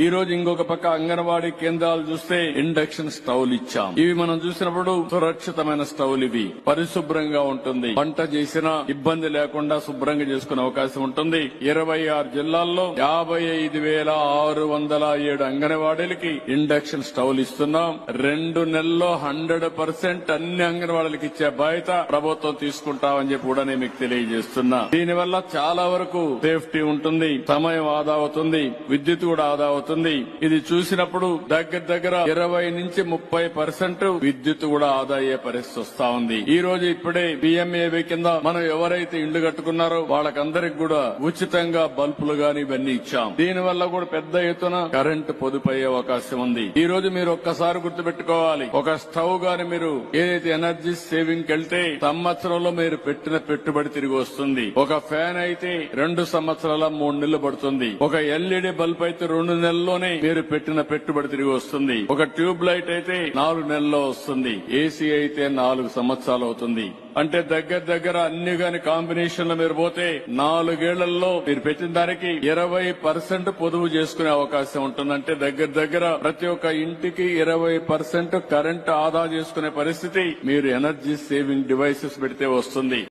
ఈ రోజు ఇంకొక పక్క అంగన్వాడీ కేంద్రాలు చూస్తే ఇండక్షన్ స్టవ్లు ఇచ్చాం. ఇవి మనం చూసినప్పుడు సురక్షితమైన స్టవ్లు, ఇవి పరిశుభ్రంగా ఉంటుంది. వంట చేసినా ఇబ్బంది లేకుండా శుభ్రంగా చేసుకునే అవకాశం ఉంటుంది. 26 జిల్లాల్లో 55,607 అంగన్వాడీలకి ఇండక్షన్ స్టవ్లు ఇస్తున్నాం. 2 నెలల్లో 100% అన్ని అంగన్వాడీలకు ఇచ్చే బాధ్యత ప్రభుత్వం తీసుకుంటామని చెప్పి కూడా నేను మీకు తెలియజేస్తున్నా. దీనివల్ల చాలా వరకు సేఫ్టీ ఉంటుంది, సమయం ఆదా అవుతుంది, విద్యుత్ కూడా ఆదా అవుతుంది. ఇది చూసినప్పుడు దగ్గర 20 నుంచి 30% విద్యుత్ కూడా ఆదా అయ్యే పరిస్థితి వస్తా ఉంది. ఈ రోజు ఇప్పుడే పిఎంఏవై కింద మనం ఎవరైతే ఇళ్లు కట్టుకున్నారో వాళ్ళకందరికి కూడా ఉచితంగా బల్బులు గాని ఇవన్నీ ఇచ్చాం. దీనివల్ల కూడా పెద్ద ఎత్తున కరెంటు పొదుపు అయ్యే అవకాశం ఉంది. ఈ రోజు మీరు ఒక్కసారి గుర్తుపెట్టుకోవాలి, ఒక స్టవ్ గాని మీరు ఏదైతే ఎనర్జీ సేవింగ్ వెళ్తే సంవత్సరంలో మీరు పెట్టిన పెట్టుబడి తిరిగి వస్తుంది. ఒక ఫ్యాన్ అయితే 2 సంవత్సరాల 3 నెలలు పడుతుంది. ఒక ఎల్ఈడి బల్బ్ అయితే 2 నెలల్లోనే మీరు పెట్టిన పెట్టుబడి తిరిగి వస్తుంది. ఒక ట్యూబ్ లైట్ అయితే 4 నెలల్లో వస్తుంది. ఏసీ అయితే 4 సంవత్సరాలు అవుతుంది. అంటే దగ్గర అన్ని గాని కాంబినేషన్ లో మీరు పోతే 4 ఏళ్లలో మీరు పెట్టిన దానికి 20% పొదుపు చేసుకునే అవకాశం ఉంటుంది. అంటే దగ్గర ప్రతి ఒక్క ఇంటికి 20% కరెంట్ ఆదా చేసుకునే పరిస్థితి మీరు ఎనర్జీ సేవింగ్ డివైసెస్ పెడితే వస్తుంది.